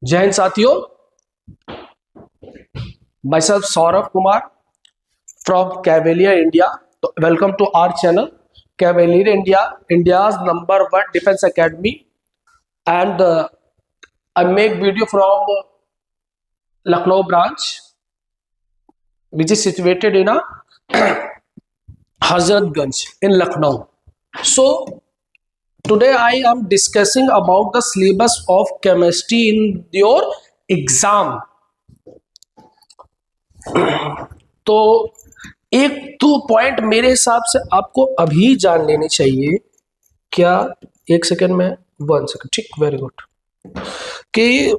जय हिंद साथियों, myself Saurabh Kumar from Cavalier India. तो welcome to our channel Cavalier India, India's number 1 defence academy, and I make video from Lucknow branch which is situated in a Hazratganj in Lucknow. So today I am discussing about the syllabus of chemistry in your exam. तो एक दो point मेरे हिसाब से आपको अभी जान लेने चाहिए। क्या? एक सेकेंड में, 1 सेकेंड, ठीक, वेरी गुड। कि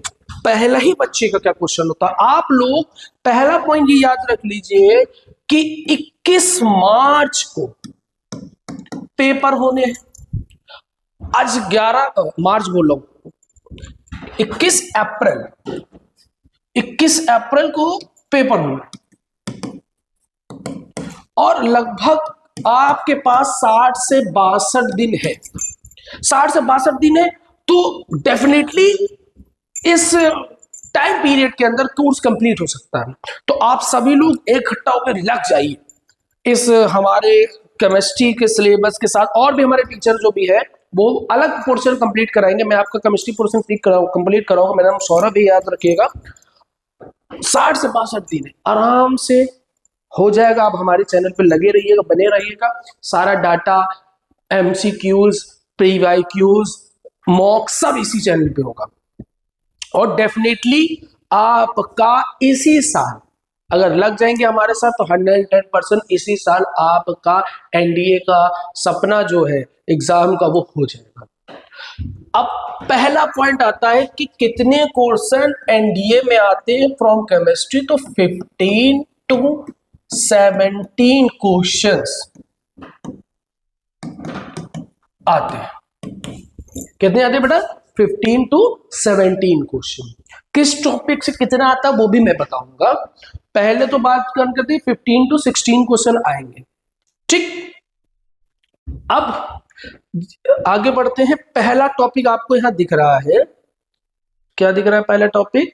पहला ही बच्चे का क्या क्वेश्चन होता है, आप लोग पहला पॉइंट ये याद रख लीजिए कि 21 मार्च को पेपर होने हैं। आज 11 मार्च बोल रहा हूं, 21 अप्रैल को पेपर होना और लगभग आपके पास 60 से 62 दिन है। 60 से 62 दिन है तो डेफिनेटली इस टाइम पीरियड के अंदर कोर्स कंप्लीट हो सकता है। तो आप सभी लोग इकट्ठा होकर लग जाइए इस हमारे केमिस्ट्री के सिलेबस के साथ। और भी हमारे टीचर जो भी है वो अलग पोर्शन कंप्लीट कराएंगे। मैं आपका केमिस्ट्री पोर्शन कंप्लीट कराऊंगा। मेरा नाम सौरभ भी, याद रखिएगा। 60 से 62 दिन है, आराम से हो जाएगा। आप हमारे चैनल पे लगे रहिएगा, बने रहिएगा। सारा डाटा, MCQs, PYQs, मॉक सब इसी चैनल पे होगा। और डेफिनेटली आपका इसी साल अगर लग जाएंगे हमारे साथ तो 110% इसी साल आपका NDA का सपना जो है एग्जाम का वो हो जाएगा। अब पहला पॉइंट आता है कि कितने क्वेश्चन NDA में आते हैं फ्रॉम केमिस्ट्री। तो 15 to 17 क्वेश्चंस आते हैं। कितने आते हैं बेटा? 15 to 17 क्वेश्चन। किस टॉपिक से कितना आता है वो भी मैं बताऊंगा। पहले तो बात करते हैं 15 to 16 क्वेश्चन आएंगे, ठीक। अब आगे बढ़ते हैं। पहला टॉपिक आपको यहां दिख रहा है, क्या दिख रहा है? पहला टॉपिक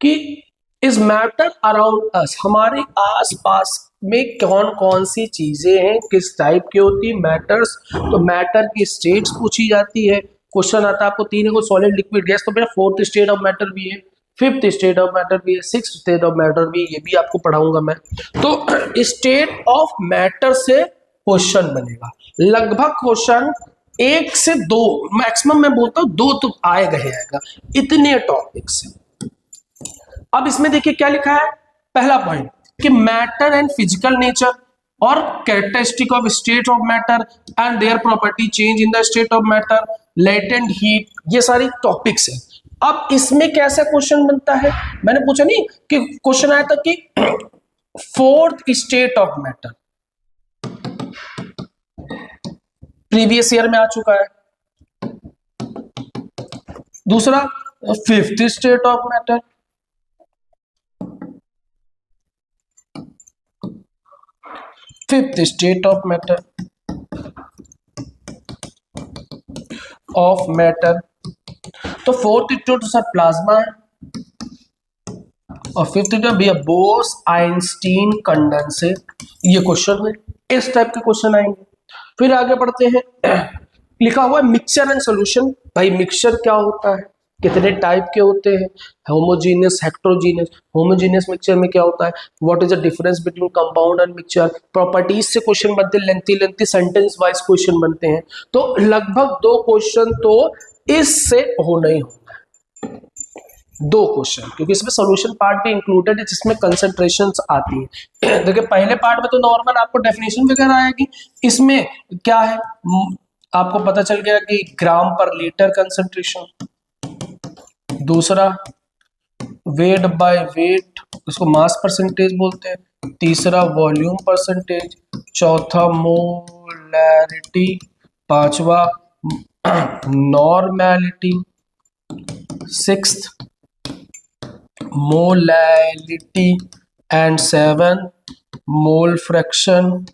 कि इज मैटर अराउंड अस, हमारे आसपास में कौन कौन सी चीजें हैं, किस टाइप की होती है मैटर्स। तो मैटर की स्टेट्स पूछी जाती है। क्वेश्चन आता है आपको 3 को, सॉलिड, लिक्विड, गैस। तो मेरा 4th स्टेट ऑफ मैटर भी है, 5th स्टेट ऑफ मैटर भी है, 6th स्टेट ऑफ मैटर भी है। ये भी आपको पढ़ाऊंगा मैं। तो स्टेट ऑफ मैटर से क्वेश्चन बनेगा। लगभग क्वेश्चन 1 से 2, मैक्सिमम मैं बोलता हूं 2 तो आएगा इतने टॉपिक से। अब इसमें देखिए क्या लिखा है। पहला पॉइंट कि मैटर एंड फिजिकल नेचर और characteristic of state of matter and their property, change in the state of matter, latent heat, ये सारी टॉपिक्स है। अब इसमें कैसा क्वेश्चन बनता है, मैंने पूछा नहीं कि क्वेश्चन आया था कि 4th state of matter previous year में आ चुका है। दूसरा 5th state of matter, fifth state of matter तो 4th स्टेट सर प्लाज्मा है और 5th स्टेट भी बोस आइंस्टीन कंडेंसेट। ये क्वेश्चन है, इस टाइप के क्वेश्चन आएंगे। फिर आगे बढ़ते हैं। लिखा हुआ है मिक्सचर एंड सॉल्यूशन। भाई मिक्सचर क्या होता है, कितने टाइप के होते हैं, होमोजीनियस, हेट्रोजीनियस। होमोजीनियस मिक्सचर में क्या होता है, what is the difference between compound and mixture. Properties से क्वेश्चन बनते हैं, लेंथी सेंटेंस वाइज क्वेश्चन बनते हैं। तो लगभग 2 क्वेश्चन तो इससे होना ही होना है, 2 क्वेश्चन, क्योंकि इसमें सॉल्यूशन पार्ट भी इंक्लूडेड है जिसमें कंसंट्रेशंस आती है। देखिए पहले पार्ट में तो नॉर्मल आपको डेफिनेशन वगैरह आएगी। इसमें क्या है, आपको पता चल गया कि ग्राम पर लीटर कंसंट्रेशन, दूसरा वेट बाय वेट, इसको मास परसेंटेज बोलते हैं, तीसरा वॉल्यूम परसेंटेज, चौथा मोलैरिटी, पांचवा normality, 6th molality and 7 mole fraction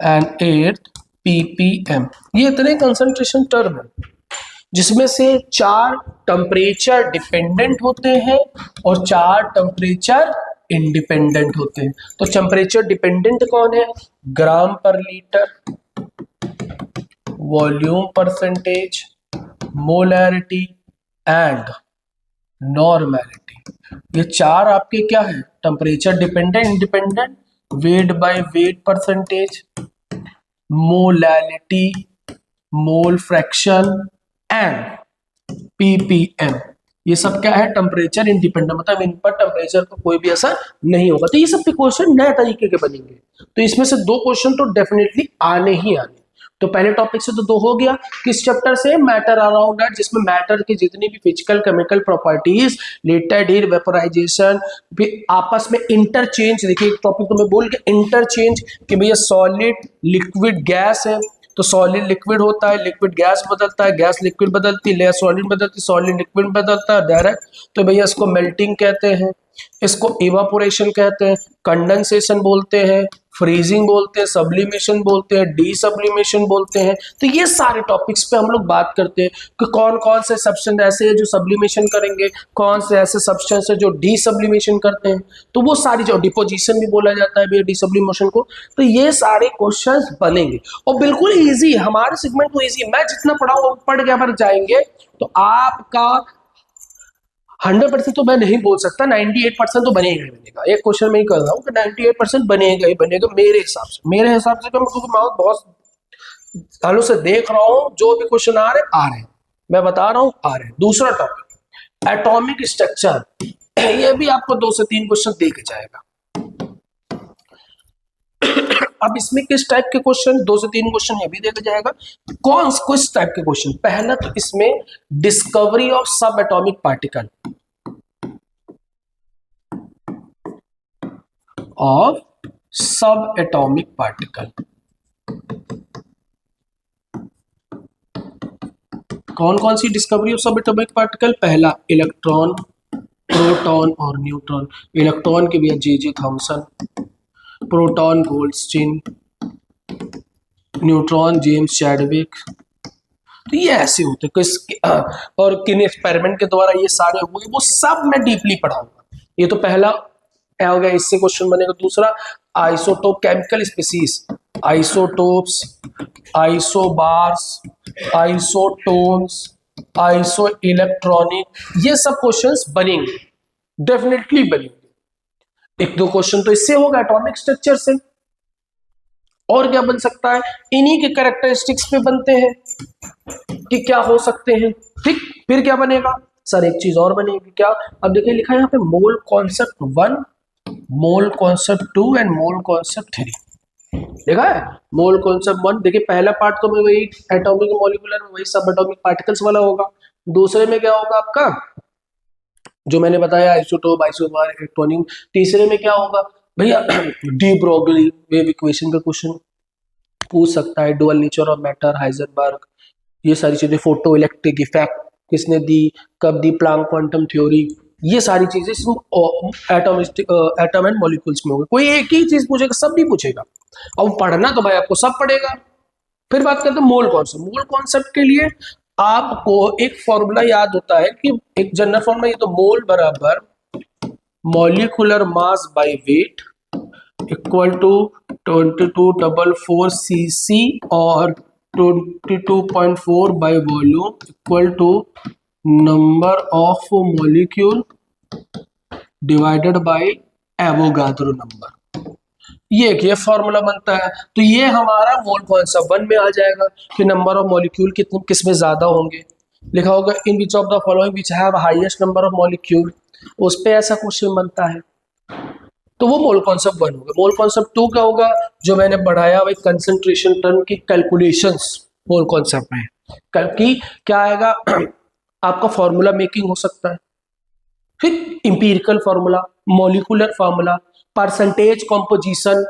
and 8 ppm। ये इतने कंसंट्रेशन टर्म है। जिसमें से 4 टेम्परेचर डिपेंडेंट होते हैं और 4 टेम्परेचर इंडिपेंडेंट होते हैं। तो टेम्परेचर डिपेंडेंट कौन है? ग्राम पर litre, volume percentage, molarity and normality. ये 4 आपके क्या है? Temperature dependent, independent, weight by weight percentage, molality, mole fraction and ppm। ये सब क्या है? टेम्परेचर इंडिपेंडेंट, मतलब इन पर टेम्परेचर का कोई भी असर नहीं होगा। तो ये सब क्वेश्चन नए तरीके के बनेंगे। तो इसमें से 2 क्वेश्चन तो डेफिनेटली आने ही आने। तो पहले टॉपिक से तो 2 हो गया। किस चैप्टर से? मैटर अराउंड दैट, जिसमें मैटर की जितनी भी physical chemical properties, latent heat, vaporisation, आपस में इंटरचेंज। देखिए एक टॉपिक तो मैं बोल के इंटरचेंज कि भैया सॉलिड लिक्विड गैस है, तो सॉलिड लिक्विड होता है, लिक्विड गैस बदलता है, गैस लिक्विड बदलती है, सॉलिड बदलती, सॉलिड लिक्विड बदलता है डायरेक्ट। तो भैया इसको मेल्टिंग कहते हैं, इसको इवापोरेशन कहते हैं, कंडेंसेशन बोलते हैं, फ्रीजिंग बोलते हैं, सब्लिमेशन बोलते हैं, डी सब्लिमेशन बोलते हैं। तो ये सारे टॉपिक्स पे हम लोग बात करते हैं कि कौन कौन से सब्सटेंस ऐसे हैं जो सब्लिमेशन करेंगे, कौन से ऐसे सब्सटेंस है जो डी सब्लिमेशन करते हैं। तो वो सारी, जो डिपोजिशन भी बोला जाता है भैया डी सब्लिमेशन को। तो ये सारे क्वेश्चंस बनेंगे और बिल्कुल इजी, हमारे सेगमेंट को इजी। मैं जितना पढ़ाऊँ पढ़ के अगर जाएंगे तो आपका 100% तो मैं नहीं बोल सकता, 98% तो बनेगा ही बनेगा। एक क्वेश्चन में ही कर रहा हूँ कि 98% बनेगा ही बनेगा मेरे हिसाब से। मेरे हिसाब से क्योंकि मैं बहुत सालों से देख रहा हूँ, जो भी क्वेश्चन आ रहे हैं मैं बता रहा हूँ आ रहे हैं। दूसरा टॉपिक एटॉमिक स्ट्रक्चर। ये भी आपको 2 से 3 क्वेश्चन दे के जाएगा। अब इसमें किस टाइप के क्वेश्चन? 2 से 3 क्वेश्चन ये भी देखा जाएगा। कौन किस टाइप के क्वेश्चन? पहला तो इसमें डिस्कवरी ऑफ सब एटॉमिक पार्टिकल, सब एटॉमिक पार्टिकल। कौन कौन सी डिस्कवरी ऑफ सब एटॉमिक पार्टिकल? पहला इलेक्ट्रॉन, प्रोटॉन और न्यूट्रॉन। इलेक्ट्रॉन के भी J Thomson, proton Goldstein, neutron James Chadwick. तो ये ऐसे होते किस और किन एक्सपेरिमेंट के द्वारा ये सारे हुए, वो सब मैं डीपली पढ़ाऊंगा। ये तो पहला हो गया, इससे क्वेश्चन बनेगा। दूसरा isotope, chemical species, isotopes, isobars, isotones, iso electronic, ये सब क्वेश्चंस बनेंगे, डेफिनेटली बनेंगे। 1-2 क्वेश्चन तो इससे होगा, एटॉमिक स्ट्रक्चर से। और क्या बन सकता है? इन्हीं के कैरेक्टरिस्टिक्स पे बनते हैं कि क्या हो सकते हैं। ठीक, फिर क्या बनेगा सर? एक चीज और बनेगी। क्या? अब देखिए लिखा है यहाँ पे mole concept 1, mole concept 2 and mole concept 3। देखा है मोल कॉन्सेप्ट 1। देखिए पहला पार्ट तो मैं वही एटॉमिक मॉलिक्यूलर में वही सब एटॉमिक पार्टिकल्स वाला होगा। दूसरे में क्या होगा आपका, जो मैंने बताया आइसोटोप, आइसोबार, इलेक्ट्रॉनिक। तीसरे में क्या होगा भैया? डी ब्रोगली वेव इक्वेशन का क्वेश्चन पूछ सकता है, dual nature of matter, Heisenberg, ये सारी चीजें, फोटो इलेक्ट्रिक इफेक्ट किसने दी, कब दी, प्लांक क्वांटम थ्योरी, ये सारी चीजें एटम एंड मॉलिक्यूल्स में होगी। कोई एक ही चीज पूछेगा, सब नहीं पूछेगा। अब पढ़ना तो भाई आपको सब पड़ेगा। फिर बात करते हैं मोल कॉन्सेप्ट। मोल कॉन्सेप्ट के लिए आपको एक फॉर्मूला याद होता है कि एक जनरल फॉर्मूला, ये तो मोल बराबर molecular mass by weight equal to 2244 cc और 22.4 by volume equal to number of molecule divided by Avogadro number. ये फॉर्मूला बनता है। तो ये हमारा मोल कॉन्सेप्ट 1 में आ जाएगा कि नंबर ऑफ मॉलिक्यूल कितने किस में ज्यादा होंगे। लिखा होगा in which of the following which have highest number of molecule, उस पे ऐसा क्वेश्चन बनता है। तो वो मोल कॉन्सेप्ट 1 होगा। मोल कॉन्सेप्ट 2 क्या होगा? जो मैंने बढ़ाया वही कंसंट्रेशन टर्म की कैलकुलेशंस मोल कॉन्सेप्ट में। कि क्या आएगा? आपका फॉर्मूला मेकिंग हो सकता है, फिर empirical formula, molecular formula, percentage composition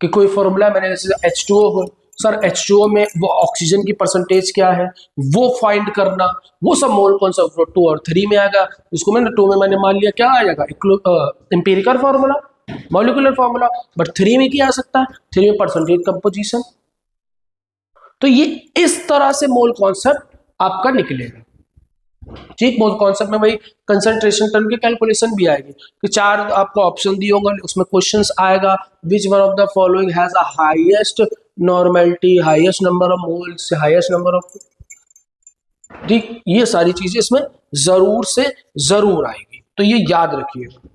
कि कोई फॉर्मूला मैंने जैसे H2O हो, सर H2O में वो ऑक्सीजन की परसेंटेज क्या है वो फाइंड करना, वो सब मोल कॉन्सेप्ट 2 और 3 में आएगा। इसको मैंने 2 में मैंने मान लिया क्या आ जाएगा? Empirical formula, molecular formula. But 3 में क्या आ सकता है? 3 में परसेंटेज कंपोजिशन। तो ये इस तरह से मोल कॉन्सेप्ट आपका निकलेगा। ठीक, वो कॉन्सेप्ट में वही कंसंट्रेशन टर्म की कैलकुलेशन भी आएगी कि 4 आपको ऑप्शन दिए होंगे, उसमें क्वेश्चंस आएगा which one of the following has a highest normality, highest number of moles, highest number of, ठीक, ये सारी चीजें इसमें जरूर से जरूर आएगी, तो ये याद रखिएगा।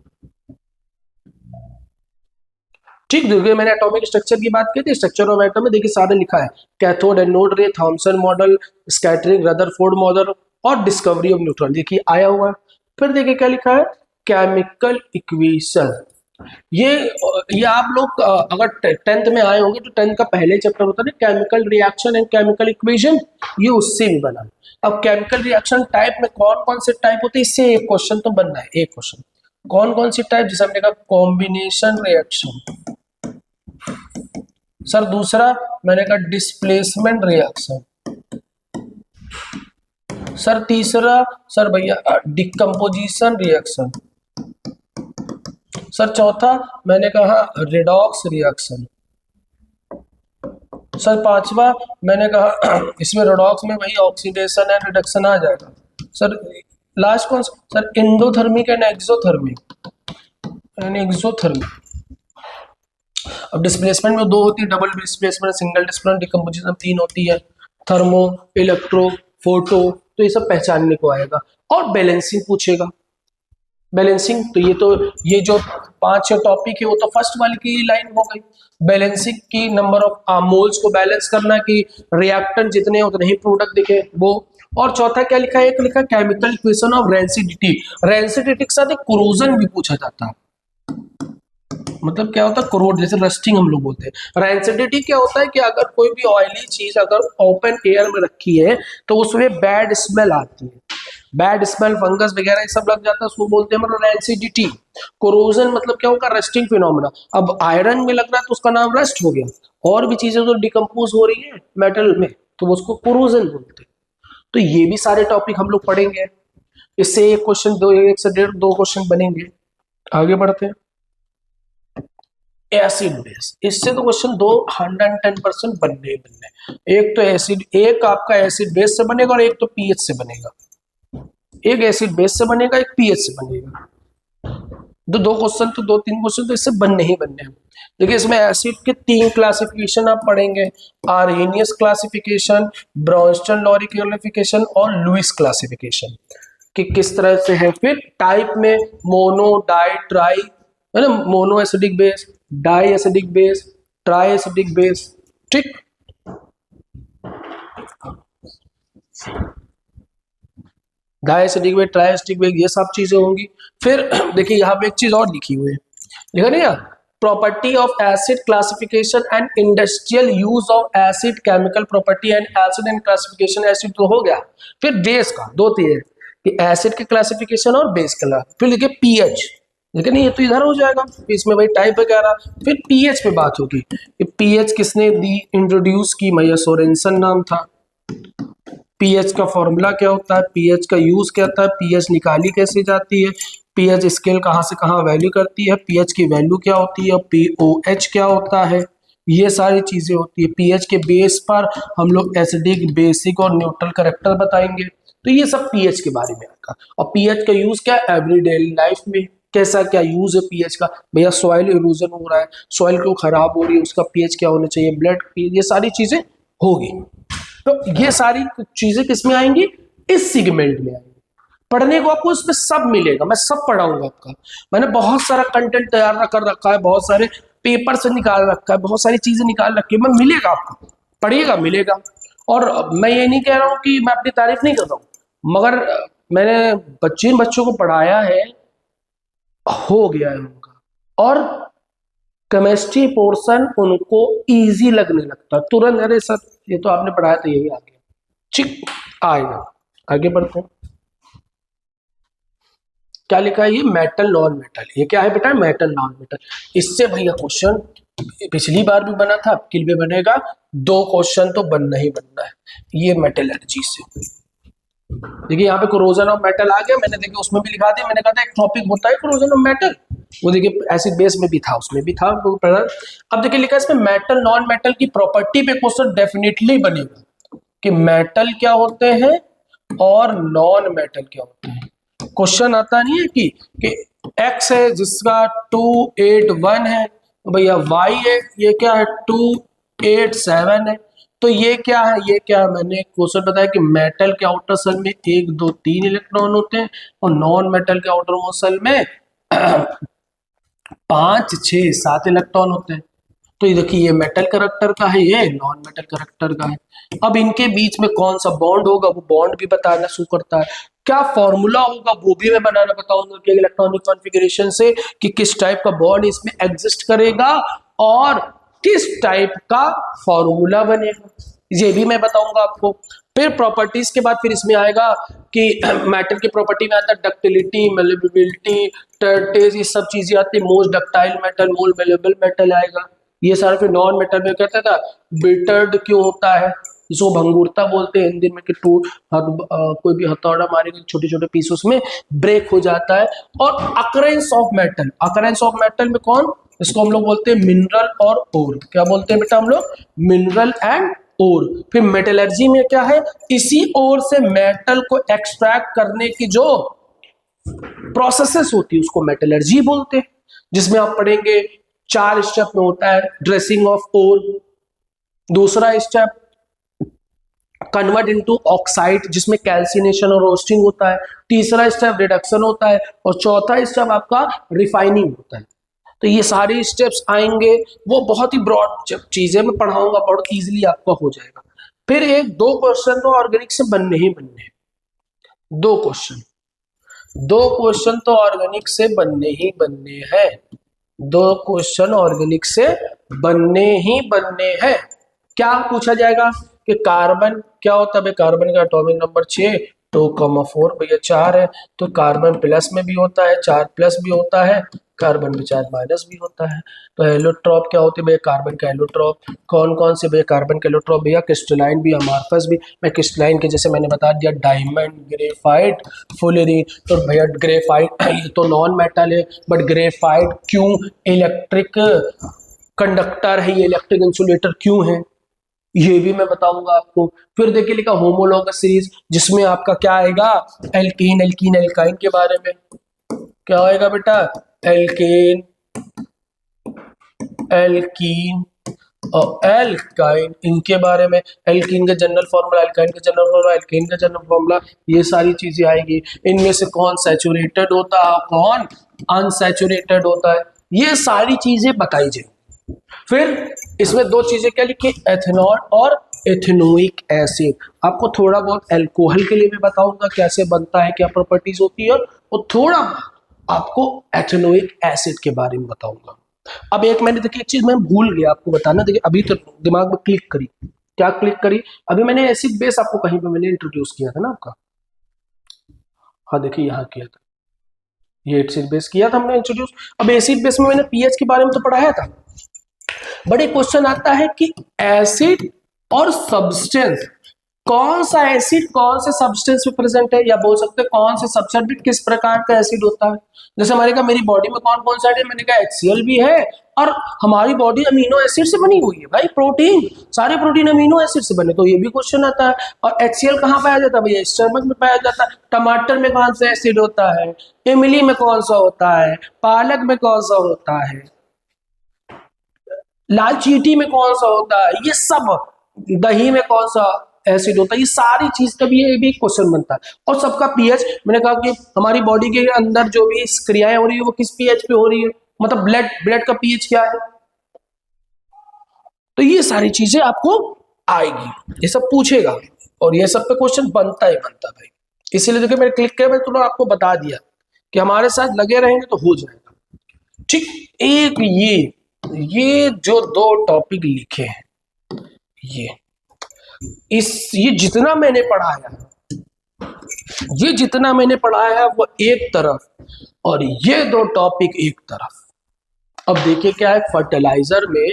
ठीक, देखिए मैंने एटॉमिक स्ट्रक्चर की बात की थी, स्ट्रक्चर ऑफ एटम में देखिए सारे लिखा है, कैथोड एनोड रे, Thompson model, scattering, Rutherford model और डिस्कवरी ऑफ न्यूट्रॉन, देखिए आया हुआ है। फिर देखिए क्या लिखा है, केमिकल इक्वेशन। ये आप लोग अगर 10th में आए होंगे तो 10th का पहले चैप्टर होता है ना, chemical reaction and chemical equation, ये उससे भी बना। अब केमिकल रिएक्शन टाइप में कौन कौन से टाइप होते हैं, इससे एक क्वेश्चन तो बनना है, एक क्वेश्चन कौन कौन सी टाइप, जैसे हमने कहा कॉम्बिनेशन रिएक्शन सर, दूसरा मैंने कहा डिस्प्लेसमेंट रिएक्शन सर, तीसरा सर भैया डिकम्पोजिशन रिएक्शन सर, चौथा मैंने कहा रिडॉक्स रिएक्शन सर, पांचवा मैंने कहा इसमें रिडॉक्स में वही ऑक्सीडेशन एंड रिडक्शन आ जाएगा सर, लास्ट कौन सर, एंडोथर्मिक एंड एक्सोथर्मिक यानी एक्सोथर्मिक। अब डिस्प्लेसमेंट में 2 होती है, double displacement, single displacement, decomposition 3 होती है, थर्मो, इलेक्ट्रो, फोटो, तो ये सब पहचानने को आएगा। और बैलेंसिंग पूछेगा, बैलेंसिंग तो ये जो 5 टॉपिक है वो तो फर्स्ट वाली की लाइन हो गई, बैलेंसिंग की नंबर ऑफ मोल्स को बैलेंस करना कि रिएक्टेंट जितने उतने ही प्रोडक्ट दिखे वो। और चौथा क्या लिखा है, एक लिखा chemical equation of rancidity, rancidity के साथ एक कोरोजन भी पूछा जाता है, मतलब क्या होता है कोरोड, जैसे रस्टिंग हम लोग बोलते हैं। रेंसिडिटी क्या होता है कि अगर कोई भी ऑयली चीज अगर ओपन एयर में रखी है तो उसमें बैड स्मेल आती है, बैड स्मेल, फंगस वगैरह ये सब लग जाता है, उसको बोलते हैं मतलब रेंसिडिटी। कोरोजन मतलब क्या होगा, रस्टिंग फिनोमेना। अब आयरन में लग रहा है तो उसका नाम रस्ट हो गया, और भी चीजें तो डिकम्पोज हो रही है मेटल में तो उसको कोरोजन बोलते हैं। तो ये भी सारे टॉपिक हम लोग पढ़ेंगे, इससे एक क्वेश्चन, 1 से 1.5 2 क्वेश्चन बनेंगे। आगे बढ़ते हैं, एसिड बेस, इससे तो क्वेश्चन 210% बनने ही बनने। एक तो एसिड, एक आपका एसिड बेस से बनेगा और एक तो पीएच से बनेगा, एक एसिड बेस से बनेगा, एक पीएच से बनेगा। 2 क्वेश्चन तो 2-3 क्वेश्चन तो इससे बनने ही बनने हैं। देखिए इसमें एसिड के 3 क्लासिफिकेशन आप पढ़ेंगे, आर्हेनियस क्लासिफिकेशन, ब्रोंस्टन-लॉरी क्लासिफिकेशन और लुईस क्लासिफिकेशन, कि किस तरह से है। फिर टाइप में मोनो, डाई, ट्राई, है ना, mono acidic base, di acidic base, tri acidic base, ठीक। Di acidic base, tri acidic base, ये सब चीजें होंगी। फिर देखिए यहाँ पे एक चीज और लिखी हुई है, लिखा नहीं है, property of acid classification and industrial use of acid, chemical property and acid and classification. Acid तो हो गया, फिर बेस का 2 चीजें कि एसिड के क्लासिफिकेशन और बेस का। फिर लिखे पीएच, लेकिन ये तो इधर हो जाएगा, इसमें भाई टाइप वगैरह। फिर पीएच पे बात होगी कि पीएच किसने दी, इंट्रोड्यूस की, मैया सोरेनसन नाम था। पीएच का फॉर्मूला क्या होता है, पीएच का यूज क्या होता है, पीएच निकाली कैसे जाती है, पीएच स्केल कहाँ से कहाँ वैल्यू करती है, पीएच की वैल्यू क्या होती है, पीओएच क्या होता है, ये सारी चीजें होती है। पीएच के बेस पर हम लोग एसिडिक, बेसिक और न्यूट्रल कैरेक्टर बताएंगे, तो ये सब पीएच के बारे में आएगा। और पीएच का यूज क्या है एवरीडे लाइफ में, कैसा क्या यूज है पीएच का, भैया सॉइल इरोजन हो रहा है, सॉइल क्यों खराब हो रही है, उसका पीएच क्या होना चाहिए, ब्लड पीएच, ये सारी चीजें होगी। तो ये सारी चीजें किसमें आएंगी, इस सेगमेंट में आएंगी। पढ़ने को आपको इसमें सब मिलेगा, मैं सब पढ़ाऊंगा आपका। मैंने बहुत सारा कंटेंट तैयार कर रखा है, बहुत सारे पेपर से निकाल रखा है, बहुत सारी चीजें निकाल रखी है, मैं मिलेगा आपको, पढ़िएगा मिलेगा। और मैं ये नहीं कह रहा हूँ कि मैं अपनी तारीफ नहीं कर रहा हूँ, मगर मैंने बच्चों को पढ़ाया है, हो गया है उनका, और केमिस्ट्री पोर्शन उनको इजी लगने लगता है तुरंत, अरे सर ये तो आपने पढ़ाया तो यही आ गया, ठीक आएगा। आगे बढ़ते हैं, क्या लिखा है, ये मेटल नॉन मेटल, ये क्या है बेटा, मेटल नॉन मेटल। इससे भैया क्वेश्चन पिछली बार भी बना था, अब के लिए बनेगा, 2 क्वेश्चन तो बनना ही बनना है, ये मेटलर्जी से। देखिए यहाँ पे कोरोजन ऑफ मेटल आ गया, मैंने देखिए उसमें भी लिखा दिया, मैंने कहा था एक टॉपिक होता है कोरोजन ऑफ मेटल, वो देखिए एसिड बेस में भी था, उसमें भी था। अब देखिए लिखा है इसमें मेटल नॉन मेटल की प्रॉपर्टी पे क्वेश्चन डेफिनेटली बनेगा कि मेटल क्या होते हैं और नॉन मेटल क्या होते हैं। क्वेश्चन आता नहीं है कि x है जिसका 281 है, भैया y है ये क्या है 287 है, तो ये क्या है, ये क्या है, मैंने क्वेश्चन बताया कि मेटल के आउटर शेल में 1 2 3 इलेक्ट्रॉन होते हैं और नॉन मेटल के आउटर मोस्ट शेल में 5 6 7 इलेक्ट्रॉन होते हैं। तो ये देखिए ये मेटल करैक्टर का है, ये नॉन मेटल करैक्टर का है। अब इनके बीच में कौन सा बॉन्ड होगा वो बॉन्ड भी बताना शुरू करता है, क्या फॉर्मूला होगा वो भी मैं बनाना बताऊंगा कि इलेक्ट्रॉनिक कॉन्फ़िगरेशन से कि किस टाइप का बॉन्ड इसमें एग्जिस्ट करेगा और किस टाइप का फॉर्मूला बनेगा, ये भी मैं बताऊंगा आपको। फिर प्रॉपर्टीज के बाद फिर इसमें आएगा कि मैटर की प्रॉपर्टी में आता है डक्टिलिटी, मेलेबिलिटी, टर्टेज, ये सब चीजें आती है। Most ductile metal, most malleable metal आएगा, ये सारा। फिर नॉन मेटल में कहता था बिटर्ड क्यों होता है, जिसको भंगुरता बोलते हैं हिंदी में, कि टूट कोई भी हथौड़ा मारेगा छोटे छोटे पीस में ब्रेक हो जाता है। और occurrence of metal, occurrence of metal में कौन, इसको हम लोग बोलते हैं मिनरल और ओर। क्या बोलते हैं बेटा हम लोग, मिनरल एंड ओर। फिर मेटलर्जी में क्या है, इसी ओर से मेटल को एक्सट्रैक्ट करने की जो प्रोसेसेस होती है उसको मेटलर्जी बोलते हैं, जिसमें आप पढ़ेंगे 4 स्टेप में होता है ड्रेसिंग ऑफ ओर, दूसरा स्टेप कन्वर्ट इनटू ऑक्साइड जिसमें कैल्सिनेशन और रोस्टिंग होता है, तीसरा स्टेप रिडक्शन होता है और चौथा स्टेप आपका रिफाइनिंग होता है। तो ये सारे स्टेप्स आएंगे, वो बहुत ही ब्रॉड चीजें मैं पढ़ाऊंगा, बहुत इजीली आपका हो जाएगा। फिर एक दो क्वेश्चन तो ऑर्गेनिक से बनने ही बनने हैं, दो क्वेश्चन तो ऑर्गेनिक से बनने ही बनने हैं, दो क्वेश्चन ऑर्गेनिक से बनने ही बनने हैं। क्या पूछा जाएगा कि कार्बन क्या होता है, कार्बन का एटॉमिक नंबर 6 2,4 भैया 4 है, तो कार्बन प्लस में भी होता है, 4 प्लस भी होता है, कार्बन में 4 माइनस भी होता है। तो एलोट्रॉप क्या होते हैं भैया, कार्बन का एलोट्रॉप। कौन कौन से भैया कार्बन के एलोट्रॉप, भैया क्रिस्टलाइन भी, अमार्फस भी। मैं क्रिस्टलाइन के जैसे मैंने बता दिया डायमंड, ग्रेफाइट, फुलरिन। तो भैया ग्रेफाइट ये तो नॉन मेटल है, बट ग्रेफाइट क्यों इलेक्ट्रिक कंडक्टर है, ये इलेक्ट्रिक इंसुलेटर क्यों है, ये भी मैं बताऊंगा आपको। फिर देखिए लिखा होमोलॉगस सीरीज, जिसमें आपका क्या आएगा, एल्कीन, एल्कीन, एल्काइन के बारे में। क्या आएगा बेटा, एल्केन, एल्कीन और एल्काइन, इनके बारे में। एल्कीन का जनरल फॉर्मूला, एल्काइन का जनरल फॉर्मूला, एल्केन का जनरल फॉर्मूला, ये सारी चीजें आएगी। इनमें से कौन सैचुरेटेड होता है, कौन अनसैचुरेटेड होता है, ये सारी चीजें बताई जाएंगी। फिर इसमें दो चीजें क्या लिखी, एथेनॉल और एथेनोइक एसिड। आपको थोड़ा बहुत अल्कोहल के लिए भी बताऊंगा कैसे बनता है, क्या प्रॉपर्टीज होती है, और थोड़ा आपको एथेनोइक एसिड के बारे में बताऊंगा। अब एक मैंने देखिए एक चीज मैं भूल गया आपको बताना, देखिए अभी तो दिमाग में क्लिक करी, क्या क्लिक करी, अभी मैंने एसिड बेस आपको कहीं पे मैंने इंट्रोड्यूस किया था ना आपका, हाँ देखिए यहाँ किया था, ये एसिड बेस किया था हमने इंट्रोड्यूस। अब एसिड बेस में मैंने पीएच के बारे में तो पढ़ाया था। बड़े क्वेश्चन आता है कि एसिड और सब्सटेंस, कौन सा एसिड कौन से सब्सटेंस में प्रेजेंट है, या बोल सकते हैं कौन से सब्सटेंस में किस प्रकार का एसिड होता है। जैसे हमारे का मेरी बॉडी में कौन कौन सा है, मैंने कहा HCl भी है, और हमारी बॉडी अमीनो एसिड से बनी हुई है भाई, प्रोटीन, सारे प्रोटीन अमीनो एसिड से बने, तो ये भी क्वेश्चन आता है। और HCl कहाँ पाया जाता है भैया, स्टमक में पाया जाता है। टमाटर में कौन सा एसिड होता है, इमली में कौन सा होता है, पालक में कौन सा होता है, लाल चींटी में कौन सा होता है, ये सब, दही में कौन सा एसिड होता है, ये सारी चीज का भी ये भी क्वेश्चन बनता है। और सबका पीएच, मैंने कहा कि हमारी बॉडी के अंदर जो भी क्रियाएं हो रही है वो किस पीएच पे हो रही है, मतलब ब्लड का पीएच क्या है, तो ये सारी चीजें आपको आएगी, ये सब पूछेगा और ये सब पे क्वेश्चन बनता ही बनता भाई। इसीलिए देखिए मैंने क्लिक किया, मैं तुरंत आपको बता दिया कि हमारे साथ लगे रहेंगे तो हो जाएगा। ठीक, एक ये जो दो टॉपिक लिखे हैं, ये जितना मैंने पढ़ाया है, ये जितना मैंने पढ़ाया है वो एक तरफ, और ये दो टॉपिक एक तरफ। अब देखिए क्या है, फर्टिलाइजर में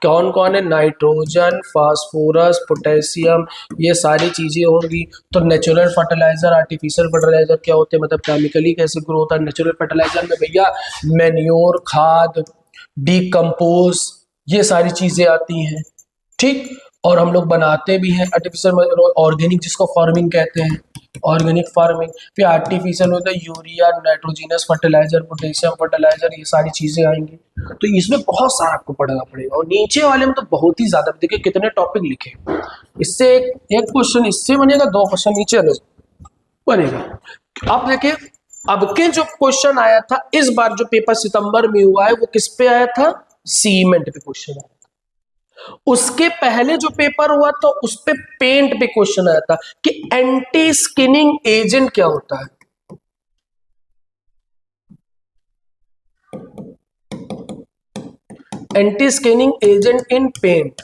कौन कौन है, नाइट्रोजन, फास्फोरस, पोटेशियम, ये सारी चीजें होंगी। तो नेचुरल फर्टिलाइजर, आर्टिफिशियल फर्टिलाइजर क्या होते हैं, मतलब केमिकली कैसे ग्रो होता है। नेचुरल फर्टिलाइजर में भैया मैन्योर, खाद, डीकम्पोज, ये सारी चीजें आती हैं। ठीक, और हम लोग बनाते भी हैं आर्टिफिशियल, ऑर्गेनिक जिसको फार्मिंग कहते हैं। ऑर्गेनिक फार्मिंग, फिर आर्टिफिशियल होता है urea, nitrogenous fertiliser, potassium fertiliser, ये सारी चीजें आएंगी। तो इसमें बहुत सारा आपको पढ़ना पड़ेगा, और नीचे वाले में तो बहुत ही ज्यादा, देखिए कितने टॉपिक लिखे। इससे एक क्वेश्चन इससे बनेगा, 2 क्वेश्चन नीचे बनेगा। अब देखिए अब के जो क्वेश्चन आया था इस बार जो पेपर सितंबर में हुआ है वो किस पे आया था, सीमेंट पे क्वेश्चन आया था। उसके पहले जो पेपर हुआ तो उस पे पेंट पे क्वेश्चन आया था कि एंटी स्किनिंग एजेंट क्या होता है। Anti skinning agent in paint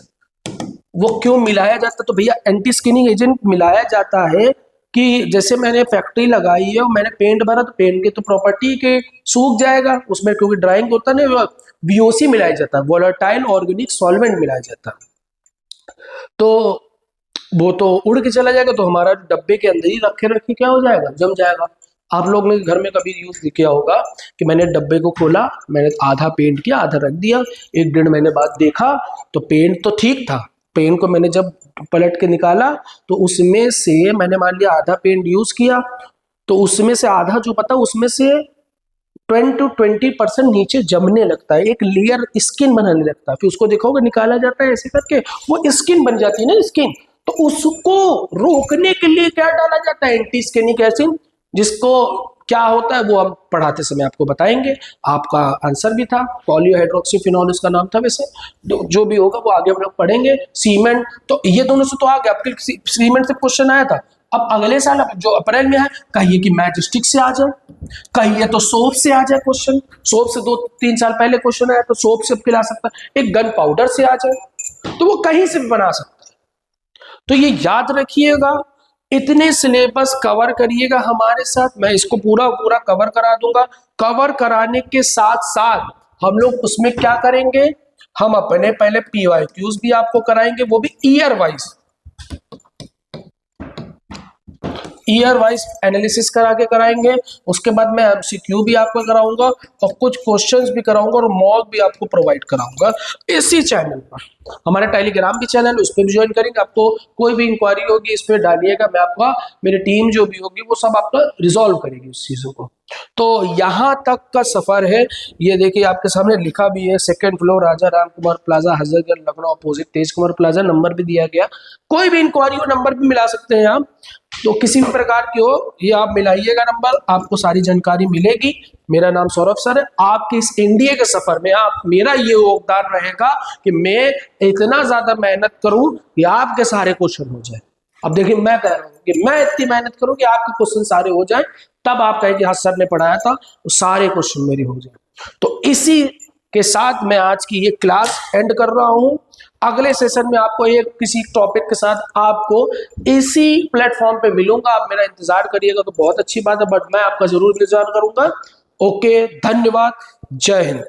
वो क्यों मिलाया जाता, तो भैया एंटी स्किनिंग एजेंट मिलाया जाता है कि जैसे मैंने फैक्ट्री लगाई है और मैंने पेंट भरा, तो पेंट की तो प्रॉपर्टी के सूख जाएगा उसमें, क्योंकि ड्राइंग होता है ना, बीओसी मिलाया जाता है, वोलेटाइल ऑर्गेनिक सॉल्वेंट मिलाया जाता है, तो वो तो उड़ के चला जाएगा, तो हमारा डब्बे के अंदर ही रखे रखे क्या हो जाएगा, जम जाएगा। आप लोग ने घर में कभी यूज किया होगा कि मैंने डब्बे को खोला, मैंने आधा पेंट किया, आधा रख दिया, 1-1.5 महीने बाद देखा तो पेंट तो ठीक था, पेंट को मैंने जब पलट के निकाला तो उसमें से मैंने मान लिया आधा पेंट यूज किया, तो उसमें से आधा जो पता उसमें से 20% नीचे जमने लगता है, एक लेयर स्किन बनाने लगता है, फिर उसको देखोगे निकाला जाता है ऐसे करके, वो स्किन बन जाती है ना स्किन, तो उसको रोकने के लिए क्या डाला जाता है, एंटी स्किनिक एसिड, जिसको क्या होता है वो हम पढ़ाते समय आपको बताएंगे। आपका आंसर भी था पॉलीहाइड्रोक्सीफिनॉल इसका नाम था, वैसे जो भी होगा वो आगे हम लोग पढ़ेंगे। सीमेंट, तो ये दोनों से तो आ गया, आपके सीमेंट से क्वेश्चन आया था। अब अगले साल जो अप्रैल में है, कहिए कि मैजिस्टिक से आ जाए, कहिए तो सोप से आ जाए क्वेश्चन, सोप से 2-3 साल पहले क्वेश्चन आया तो सोप से खिला सकता है, एक गन पाउडर से आ जाए, तो वो कहीं से भी बना सकता है। तो ये याद रखिएगा, इतने सिलेबस कवर करिएगा हमारे साथ, मैं इसको पूरा पूरा कवर करा दूंगा। कवर कराने के साथ साथ हम लोग उसमें क्या करेंगे, हम अपने पहले PYQs भी आपको कराएंगे, वो भी ईयर वाइज एनालिसिस करा के कराएंगे। उसके बाद मैं MCQ भी आपको कराऊंगा और कुछ क्वेश्चंस भी कराऊंगा और मॉक भी आपको प्रोवाइड कराऊंगा इसी चैनल पर। हमारा टेलीग्राम भी चैनल है, उस पर भी ज्वाइन करेंगे। आपको कोई भी इंक्वायरी होगी इस पर डालिएगा, मैं आपका, मेरी टीम जो भी होगी वो सब आपका रिजॉल्व करेगी उस चीजों को। तो यहाँ तक का सफर है, ये देखिए आपके सामने लिखा भी है, 2nd फ्लोर राजा राम कुमार प्लाजा, हजरतगंज लखनऊ, अपोजिट तेज कुमार प्लाजा, नंबर भी दिया गया। कोई भी इंक्वायरी हो नंबर भी मिला सकते हैं आप, तो किसी भी प्रकार की हो ये आप मिलाइएगा नंबर, आपको सारी जानकारी मिलेगी। मेरा नाम सौरभ सर है। आपके इस एनडीए के सफर में आप, मेरा ये योगदान रहेगा कि मैं इतना ज्यादा मेहनत करूं कि आपके सारे क्वेश्चन हो जाए। अब देखिए मैं कह रहा हूं कि मैं इतनी मेहनत करूं कि आपके क्वेश्चन सारे हो जाए, तब आप कहें कि हाँ सर ने पढ़ाया था, तो सारे क्वेश्चन मेरे हो जाए। तो इसी के साथ मैं आज की ये क्लास एंड कर रहा हूं। अगले सेशन में आपको एक किसी टॉपिक के साथ आपको इसी प्लेटफॉर्म पे मिलूंगा, आप मेरा इंतजार करिएगा तो बहुत अच्छी बात है, बट मैं आपका जरूर इंतजार करूंगा। ओके, धन्यवाद, जय हिंद।